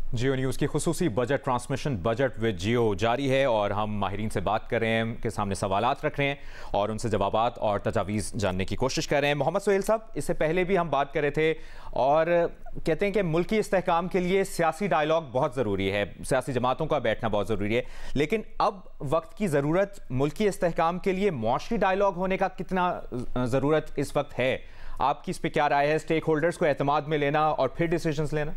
जियो news की खुसूसी budget transmission budget with जियो जारी है और हम माहिरीन से बात कर रहे हैं, उनके सामने सवालात रख रहे हैं और उनसे जवाबात और तजावीज़ जानने की कोशिश कर रहे हैं। मोहम्मद सोहेल साहब, इससे पहले भी हम बात कर रहे थे और कहते हैं कि मुल्की इस्तेहकाम के लिए सियासी डायलॉग बहुत ज़रूरी है, सियासी जमातों का बैठना बहुत ज़रूरी है, लेकिन अब वक्त की ज़रूरत मुल्की इस्तेहकाम के लिए मुआशरी डायलॉग होने का कितना ज़रूरत इस वक्त है? आपकी इस पर क्या राय है? स्टेक होल्डर्स को एतमाद में लेना और फिर डिसीजंस लेना।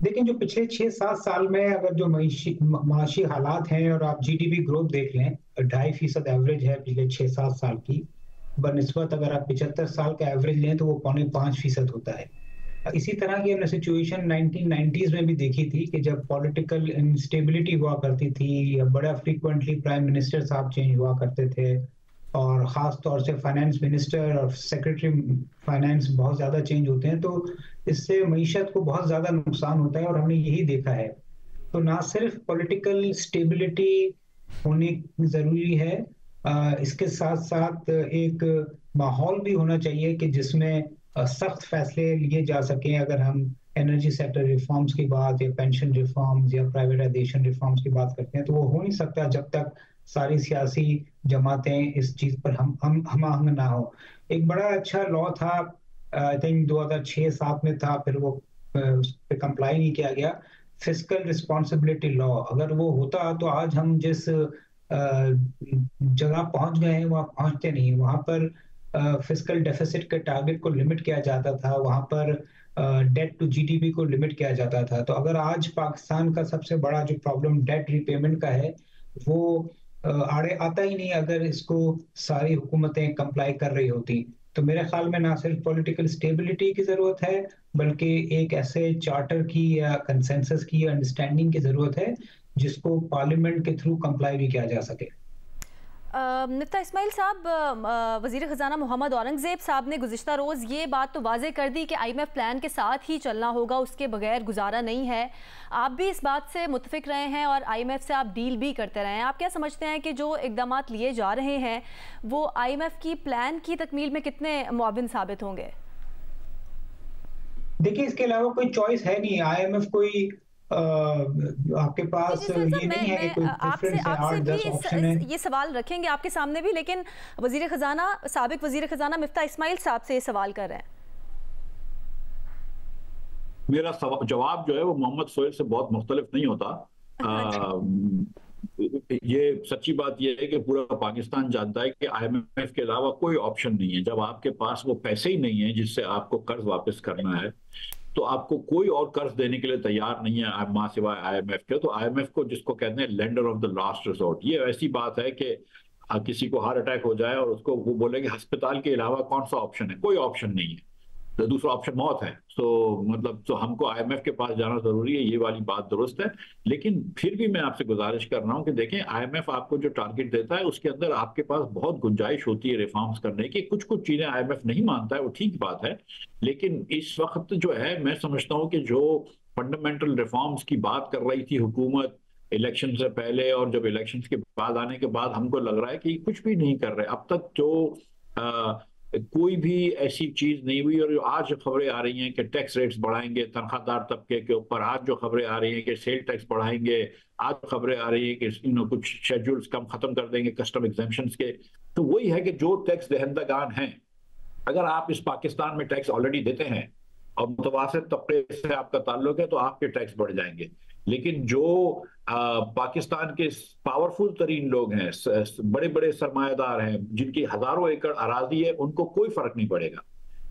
लेकिन जो पिछले 6-7 साल में अगर जो माशी हालात हैं और आप जीडीपी ग्रोथ देख लें, 2.5% एवरेज है पिछले 6-7 साल की, बनिस्बत अगर आप 75 साल का एवरेज लें तो वो 4.5% होता है। इसी तरह की हमने सिचुएशन 1990s में भी देखी थी कि जब पॉलिटिकल इंस्टेबिलिटी हुआ करती थी या बड़ा फ्रीक्वेंटली प्राइम मिनिस्टर साहब चेंज हुआ करते थे और ख़ास तौर से फाइनेंस मिनिस्टर और सेक्रेटरी फाइनेंस बहुत ज़्यादा चेंज होते हैं, तो इससे मईशत को बहुत ज़्यादा नुकसान होता है और हमने यही देखा है। तो ना सिर्फ पॉलिटिकल स्टेबिलिटी होनी ज़रूरी है, इसके साथ-साथ एक माहौल भी होना चाहिए कि जिसमें सख्त फैसले लिए जा सकें। अगर हम एनर्जी सेक्टर रिफॉर्म्स की बात या पेंशन रिफॉर्म्स या प्राइवेटाइजेशन रिफॉर्म्स की बात करते हैं, तो वो हो नहीं सकता जब तक सारी सियासी जमातें इस चीज़ पर हम आहंग ना हो। एक बड़ा अच्छा लॉ था, आई थिंक 2006-7 में था, फिर वो उस पे कंप्लाई नहीं किया गया, फिस्कल रिस्पॉन्सिबिलिटी लॉ। अगर वो होता तो आज हम जिस जगह पहुंच गए हैं वहां पहुंचते नहीं। वहां पर फिस्कल डेफिसिट के टारगेट को लिमिट किया जाता था, वहां पर डेट टू जीडीपी को लिमिट किया जाता था। तो अगर आज पाकिस्तान का सबसे बड़ा जो प्रॉब्लम डेट रीपेमेंट का है, वो आड़े आता ही नहीं अगर इसको सारी हुकूमतें कंप्लाई कर रही होती। तो मेरे ख्याल में ना सिर्फ पॉलिटिकल स्टेबिलिटी की जरूरत है, बल्कि एक ऐसे चार्टर की या कंसेंसस की या अंडरस्टैंडिंग की जरूरत है जिसको पार्लियामेंट के थ्रू कंप्लाई भी किया जा सके। मिफ्ता इस्माइल साहब, वज़ीर ख़ज़ाना मोहम्मद औरंगज़ेब साहब ने गुज़िश्ता रोज़ ये बात तो वाज़े कर दी कि IMF प्लान के साथ ही चलना होगा, उसके बगैर गुजारा नहीं है। आप भी इस बात से मुत्तफ़िक रहे हैं और IMF से आप डील भी करते रहे हैं। आप क्या समझते हैं कि जो इक़दामात लिए जा रहे हैं वो IMF की प्लान की तकमील में कितने मुआविन साबित होंगे? देखिए, इसके अलावा कोई चॉइस है नहीं। IMF कोई आपके पास ये नहीं है कि कोई प्रेफरेंस है, 8-10 ऑप्शन है। ये सवाल रखेंगे आपके सामने भी, लेकिन वज़ीर ख़ज़ाना, साबिक़ वज़ीर ख़ज़ाना मिफ्ता इस्माइल साहब से ये सवाल कर रहे हैं। मेरा जवाब जो है वो मोहम्मद सोहेल से बहुत मुख्तलिफ नहीं होता। ये सच्ची बात ये है कि पूरा पाकिस्तान जानता है कि IMF के अलावा कोई ऑप्शन नहीं है। जब आपके पास वो पैसे ही नहीं है जिससे आपको कर्ज वापस करना है, तो आपको कोई और कर्ज देने के लिए तैयार नहीं है मां सिवाय IMF के। तो IMF को, जिसको कहते हैं lender of the last resort, ये ऐसी बात है कि किसी को हार्ट अटैक हो जाए और उसको वो बोले कि अस्पताल के अलावा कौन सा ऑप्शन है, कोई ऑप्शन नहीं है, तो दूसरा ऑप्शन मौत है। तो हमको IMF के पास जाना जरूरी है, ये वाली बात दुरुस्त है। लेकिन फिर भी मैं आपसे गुजारिश कर रहा हूं कि देखें, IMF आपको जो टारगेट देता है उसके अंदर आपके पास बहुत गुंजाइश होती है रिफॉर्म्स करने की। कुछ कुछ चीजें IMF नहीं मानता है, वो ठीक बात है, लेकिन इस वक्त जो है मैं समझता हूं कि जो फंडामेंटल रिफॉर्म्स की बात कर रही थी हुकूमत इलेक्शन से पहले और जब इलेक्शन के बाद आने के बाद, हमको लग रहा है कि कुछ भी नहीं कर रहे अब तक। जो कोई भी ऐसी चीज नहीं हुई। और जो आज खबरें आ रही हैं कि टैक्स रेट्स बढ़ाएंगे तनख्वाहदार तबके के ऊपर, आज जो खबरें आ रही हैं कि सेल टैक्स बढ़ाएंगे, आज खबरें आ रही है कि कुछ शेड्यूल्स कम खत्म कर देंगे कस्टम एग्जेम्पशंस के। तो वही है कि जो टैक्स दहंदगान हैं, अगर आप इस पाकिस्तान में टैक्स ऑलरेडी देते हैं और मुतवासित तबके से आपका ताल्लुक है, तो आपके टैक्स बढ़ जाएंगे। लेकिन जो पाकिस्तान के पावरफुल तरीन लोग हैं, बड़े बड़े सरमायादार हैं, जिनकी हजारों एकड़ अराजी है, उनको कोई फर्क नहीं पड़ेगा।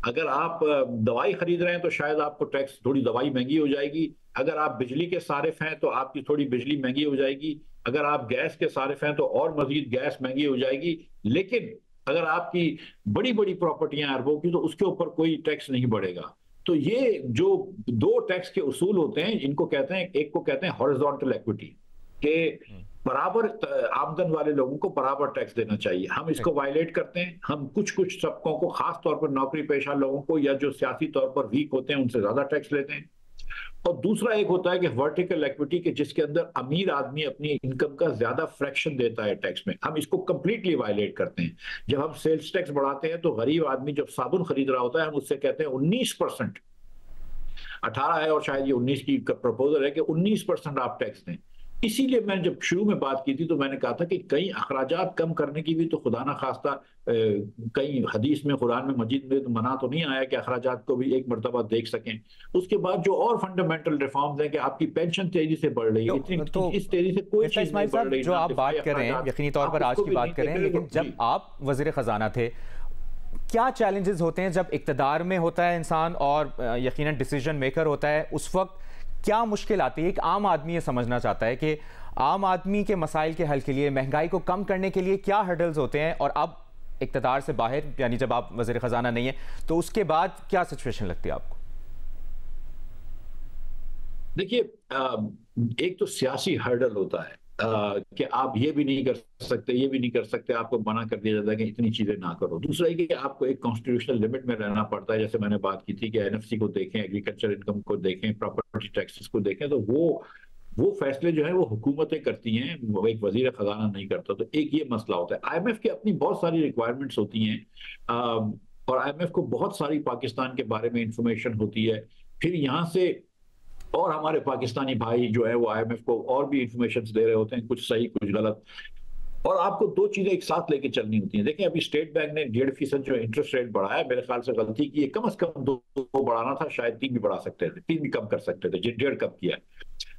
अगर आप दवाई खरीद रहे हैं तो शायद आपको टैक्स, थोड़ी दवाई महंगी हो जाएगी। अगर आप बिजली के सारिफ हैं तो आपकी थोड़ी बिजली महंगी हो जाएगी। अगर आप गैस के सारिफ हैं तो और मजीद गैस महंगी हो जाएगी। लेकिन अगर आपकी बड़ी बड़ी प्रॉपर्टियां अरबों की, तो उसके ऊपर कोई टैक्स नहीं बढ़ेगा। तो ये जो दो टैक्स के उसूल होते हैं, इनको कहते हैं, एक को कहते हैं हॉरिजॉन्टल इक्विटी, के बराबर आमदन वाले लोगों को बराबर टैक्स देना चाहिए। हम इसको वायलेट करते हैं। हम कुछ कुछ तबकों को, खास तौर पर नौकरी पेशा लोगों को या जो सियासी तौर पर वीक होते हैं, उनसे ज्यादा टैक्स लेते हैं। और दूसरा एक होता है कि वर्टिकल इक्विटी, के जिसके अंदर अमीर आदमी अपनी इनकम का ज्यादा फ्रैक्शन देता है टैक्स में। हम इसको कंप्लीटली वायलेट करते हैं। जब हम सेल्स टैक्स बढ़ाते हैं तो गरीब आदमी जब साबुन खरीद रहा होता है, हम उससे कहते हैं 19%। 18 है और शायद ये 19 की प्रपोजल है कि 19% आप टैक्स दें। इसीलिए मैंने जब शुरू में बात की थी तो मैंने कहा था कि कई अखराजात कम करने की भी तो खुदा ना खास्ता कई हदीस में, कुरान में, मजीद में तो मना तो नहीं आया कि अखराजात को भी एक मरतबा देख सकें। उसके बाद जो और फंडामेंटल रिफॉर्म्स हैं कि आपकी पेंशन तेजी से बढ़ रही है, इतनी इस तेजी से कोई चीज नहीं बढ़ रही। जो आप बात कर रहे हैं, यकीनी तौर पर आज की बात कर रहे हैं, लेकिन जब आप वजीर खजाना थे, क्या चैलेंजेस होते हैं जब इक्तदार में होता है इंसान और यकीनन डिसीजन मेकर होता है, उस वक्त क्या मुश्किल आती है? एक आम आदमी ये समझना चाहता है कि आम आदमी के मसाइल के हल के लिए, महंगाई को कम करने के लिए क्या हर्डल्स होते हैं, और अब इक्तदार से बाहर, यानी जब आप वज़ीर ख़जाना नहीं है, तो उसके बाद क्या सिचुएशन लगती है आपको? देखिए, एक तो सियासी हर्डल होता है कि आप ये भी नहीं कर सकते, ये भी नहीं कर सकते, आपको मना कर दिया जाता है कि इतनी चीजें ना करो। दूसरा है कि आपको एक कॉन्स्टिट्यूशनल लिमिट में रहना पड़ता है। जैसे मैंने बात की थी कि एनएफसी को देखें, एग्रीकल्चर इनकम को देखें, प्रॉपर्टी टैक्सेस को देखें, तो वो फैसले जो है वो हुकूमतें करती हैं, वो एक वजीर खजाना नहीं करता। तो एक ये मसला होता है। आईएमएफ की अपनी बहुत सारी रिक्वायरमेंट्स होती हैं और आईएमएफ को बहुत सारी पाकिस्तान के बारे में इंफॉर्मेशन होती है। फिर यहाँ से और हमारे पाकिस्तानी भाई जो है वो आईएमएफ को और भी इंफॉर्मेशन दे रहे होते हैं, कुछ सही कुछ गलत, और आपको दो चीजें एक साथ लेके चलनी होती हैं। देखिए, अभी स्टेट बैंक ने 1.5% जो इंटरेस्ट रेट बढ़ाया, मेरे ख्याल से गलती की है, कम से कम 2 बढ़ाना था, शायद 3 भी बढ़ा सकते थे, 3 भी कम कर सकते थे, 1.5 कम किया।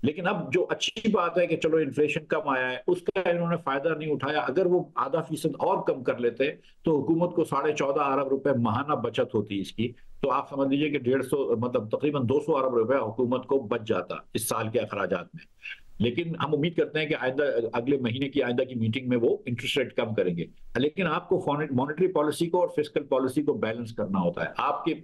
लेकिन अब जो अच्छी बात है कि चलो इन्फ्लेशन कम आया है, उसका इन्होंने फायदा नहीं उठाया। अगर वो आधा फीसद और कम कर लेते तो हुकूमत को 14.5 अरब रुपए माहाना बचत होती इसकी। तो आप समझ लीजिए कि 150 मतलब तकरीबन 200 अरब रुपए हुकूमत को बच जाता इस साल के अखराजात में। लेकिन हम उम्मीद करते हैं कि आइंदा अगले महीने की आइंदा की मीटिंग में वो इंटरेस्ट रेट कम करेंगे। लेकिन आपको मॉनेटरी पॉलिसी को और फिस्कल पॉलिसी को बैलेंस करना होता है। आपके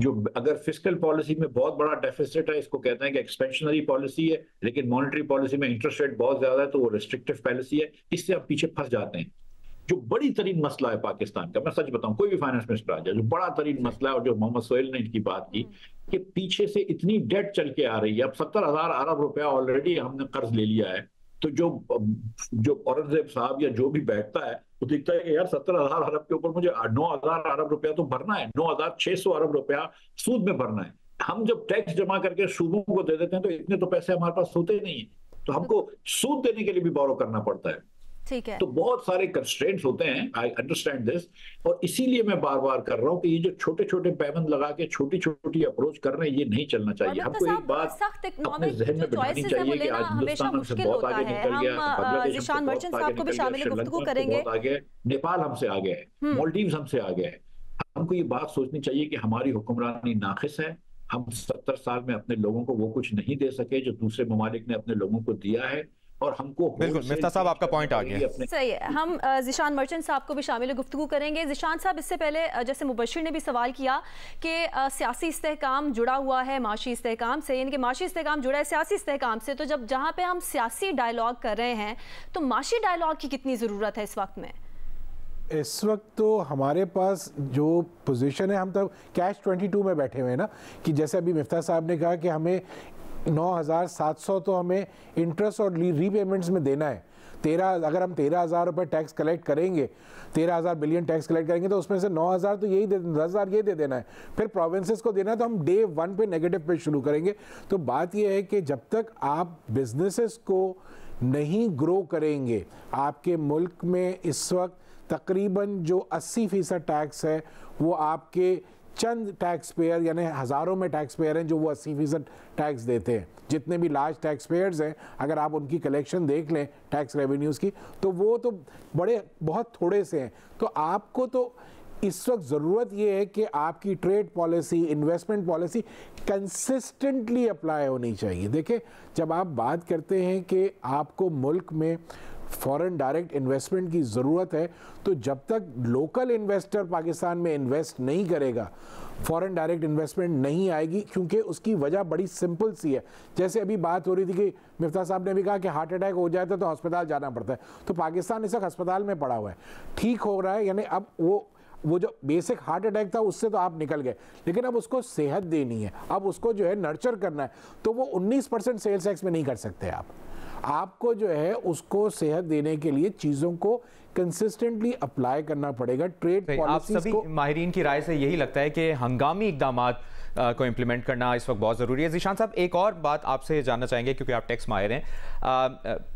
जो अगर फिस्कल पॉलिसी में बहुत बड़ा डेफिसिट है, इसको कहते हैं कि एक्सपेंशनरी पॉलिसी है, लेकिन मॉनेटरी पॉलिसी में इंटरेस्ट रेट बहुत ज्यादा है, तो वो रिस्ट्रिक्टिव पॉलिसी है। इससे आप पीछे फंस जाते हैं। जो बड़ी तरीन मसला है पाकिस्तान का, मैं सच बताऊं, कोई भी फाइनेंस मिनिस्टर आ जाए, जो बड़ा तरीन मसला है, और जो मोहम्मद सोहेल ने इनकी बात की कि पीछे से इतनी डेट चल के आ रही है। अब 70,000 अरब रुपया ऑलरेडी हमने कर्ज ले लिया है। तो जो औरंगजेब साहब या जो भी बैठता है वो दिखता है कि यार 70,000 अरब के ऊपर मुझे 9,000 अरब रुपया तो भरना है, 9,600 अरब रुपया सूद में भरना है। हम जब टैक्स जमा करके सूदों को दे देते हैं तो इतने तो पैसे हमारे पास होते ही नहीं है, तो हमको सूद देने के लिए भी बोरो करना पड़ता है। ठीक है। तो बहुत सारे कंस्ट्रेंट्स होते हैं, आई अंडरस्टैंड दिस, और इसीलिए मैं बार बार कर रहा हूं कि ये जो छोटे छोटे पैबंद लगा के छोटी छोटी अप्रोच कर रहे हैं, ये नहीं चलना चाहिए। हमको एक बात अपने जहन में बिठानी चाहिए कि आज हिंदुस्तान हमसे बहुत आगे निकल गया, बांग्लादेश हमसे बहुत आगे निकल गया, श्रीलंका बहुत आगे, नेपाल हमसे आगे है, मालदीव्स हमसे आगे है। हमको ये बात सोचनी चाहिए कि हमारी हुक्मरानी नाकिस है। हम 70 साल में अपने लोगों को वो कुछ नहीं दे सके जो दूसरे ममालिक ने अपने लोगों को दिया है, और हमको बिल्कुल मिफ्ता साहब आपका पॉइंट आ गया। सही है। हम ज़िशान मर्चेंट साहब को भी शामिल गुफ्तगू करेंगे। ज़िशान साहब, इससे पहले जैसे मुबशिर ने भी सवाल किया कि सियासी इस्तेहकाम जुड़ा हुआ है माशी इस्तेहकाम से, यानी कि माशी इस्तेहकाम जुड़ा है सियासी इस्तेहकाम से, तो जब जहाँ पे हम सियासी डायलॉग कर रहे हैं तो माशी डायलॉग की कितनी ज़रूरत है इस वक्त में? इस वक्त तो हमारे पास जो पोजीशन है, हम तो कैश 22 में बैठे हुए हैं ना, कि जैसे अभी मिफ्ता साहब ने कहा कि हमें 9,700 तो हमें इंटरेस्ट और रीपेमेंट्स में देना है। अगर हम 13,000 रुपये टैक्स कलेक्ट करेंगे, 13,000 बिलियन टैक्स कलेक्ट करेंगे, तो उसमें से 9,000 तो यही 10,000 ये दे देना है, फिर प्रोविंसेस को देना है। तो हम डे 1 पे नेगेटिव पे शुरू करेंगे। तो बात ये है कि जब तक आप बिजनेसेस को नहीं ग्रो करेंगे, आपके मुल्क में इस वक्त तकरीबन जो 80% टैक्स है वो आपके चंद टैक्स पेयर, यानी हज़ारों में टैक्स पेयर हैं जो वो 80% टैक्स देते हैं। जितने भी लार्ज टैक्स पेयर्स हैं, अगर आप उनकी कलेक्शन देख लें टैक्स रेवेन्यूज़ की, तो वो तो बहुत थोड़े से हैं। तो आपको तो इस वक्त ज़रूरत ये है कि आपकी trade policy, investment policy consistently apply होनी चाहिए। देखिए, जब आप बात करते हैं कि आपको मुल्क में फॉरेन डायरेक्ट इन्वेस्टमेंट की ज़रूरत है, तो जब तक लोकल इन्वेस्टर पाकिस्तान में इन्वेस्ट नहीं करेगा, फॉरेन डायरेक्ट इन्वेस्टमेंट नहीं आएगी। क्योंकि उसकी वजह बड़ी सिंपल सी है। जैसे अभी बात हो रही थी कि मिफ्ता साहब ने भी कहा कि हार्ट अटैक हो जाता है तो अस्पताल जाना पड़ता है, तो पाकिस्तान इस वक्त अस्पताल में पड़ा हुआ है, ठीक हो रहा है, यानी अब वो जो बेसिक हार्ट अटैक था उससे तो आप निकल गए, लेकिन अब उसको सेहत देनी है, अब उसको जो है नर्चर करना है। तो वो 19% सेल्स टैक्स में नहीं कर सकते आपको जो है उसको सेहत देने के लिए चीज़ों को कंसिस्टेंटली अप्लाई करना पड़ेगा। ट्रेड पॉलिसीज को, माहिरीन की राय से यही लगता है कि हंगामी इकदामात को इम्प्लीमेंट करना इस वक्त बहुत ज़रूरी है। ज़ीशान साहब, एक और बात आपसे जानना चाहेंगे क्योंकि आप टैक्स माहिर हैं,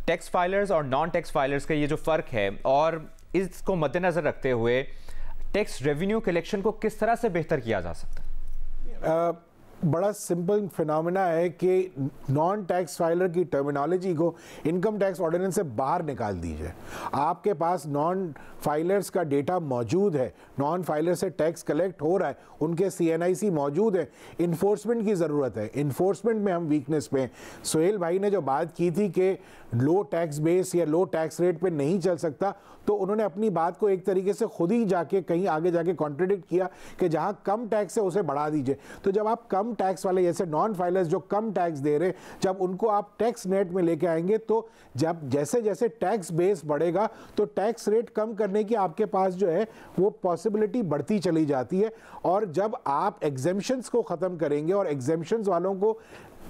टैक्स फाइलर्स और नॉन टैक्स फाइलर्स का ये जो फ़र्क है और इसको मद्देनज़र रखते हुए टैक्स रेवेन्यू कलेक्शन को किस तरह से बेहतर किया जा सकता है? बड़ा सिंपल फिनोमेना है कि नॉन टैक्स फाइलर की टर्मिनोलॉजी को इनकम टैक्स ऑर्डिनेंस से बाहर निकाल दीजिए। आपके पास नॉन फाइलर्स का डेटा मौजूद है, नॉन फाइलर से टैक्स कलेक्ट हो रहा है, उनके CNIC मौजूद है, इन्फोर्समेंट की ज़रूरत है। इन्फोर्समेंट में हम वीकनेस पे, सोहेल भाई ने जो बात की थी कि लो टैक्स बेस या लो टैक्स रेट पे नहीं चल सकता, तो उन्होंने अपनी बात को एक तरीके से खुद ही जाके कहीं आगे जाके कॉन्ट्रडिक्ट किया कि जहाँ कम टैक्स है उसे बढ़ा दीजिए। तो जब आप कम टैक्स वाले जैसे नॉन फाइलर्स जो कम टैक्स दे रहे, जब उनको आप टैक्स नेट में लेके आएंगे तो जब जैसे जैसे टैक्स बेस बढ़ेगा तो टैक्स रेट कम करने की आपके पास जो है वो पॉसिबिलिटी बढ़ती चली जाती है। और जब आप एग्जेम्पशंस को ख़त्म करेंगे और एग्जेम्पशंस वालों को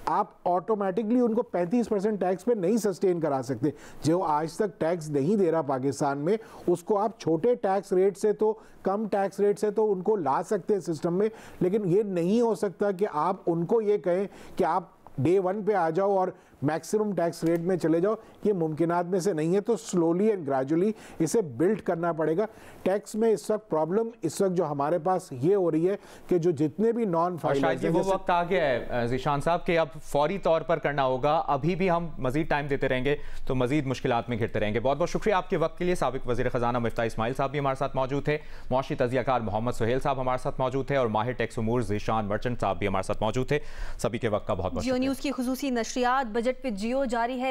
आप ऑटोमेटिकली उनको 35% टैक्स पे नहीं सस्टेन करा सकते। जो आज तक टैक्स नहीं दे रहा पाकिस्तान में, उसको आप छोटे टैक्स रेट से तो कम टैक्स रेट से तो उनको ला सकते हैं सिस्टम में, लेकिन ये नहीं हो सकता कि आप उनको ये कहें कि आप डे 1 पे आ जाओ और मैक्सिमम टैक्स रेट में चले जाओ। ये मुमकिनात में से नहीं है, तो स्लोली एंड ग्रेजुअली इसे बिल्ड करना पड़ेगा। टैक्स में इस वक्त प्रॉब्लम इस वक्त जो हमारे पास ये हो रही है कि जो जितने भी नॉन फाइलर्स, वो वक्त आ गया है ज़ीशान साहब कि अब फौरी तौर पर करना होगा। अभी भी हम मजीद टाइम देते रहेंगे तो मजीद मुश्किलात में घिरते रहेंगे। बहुत बहुत शुक्रिया आपके वक्त के लिए। साबिक वज़ीर ख़जाना मिफ्ता इस्माइल साहब भी हमारे साथ मौजूद थे, मुआशी तज़ियाकार मोहम्मद सोहेल साहब हमारे साथ मौजूद थे और माहिर टैक्स उमूर ज़ीशान मर्चेंट साहब भी हमारे साथ मौजूद थे। सभी के वक्त का बहुत बहुत जियो न्यूज़ की खुसूसी नशरियात बजट पे जियो जारी है।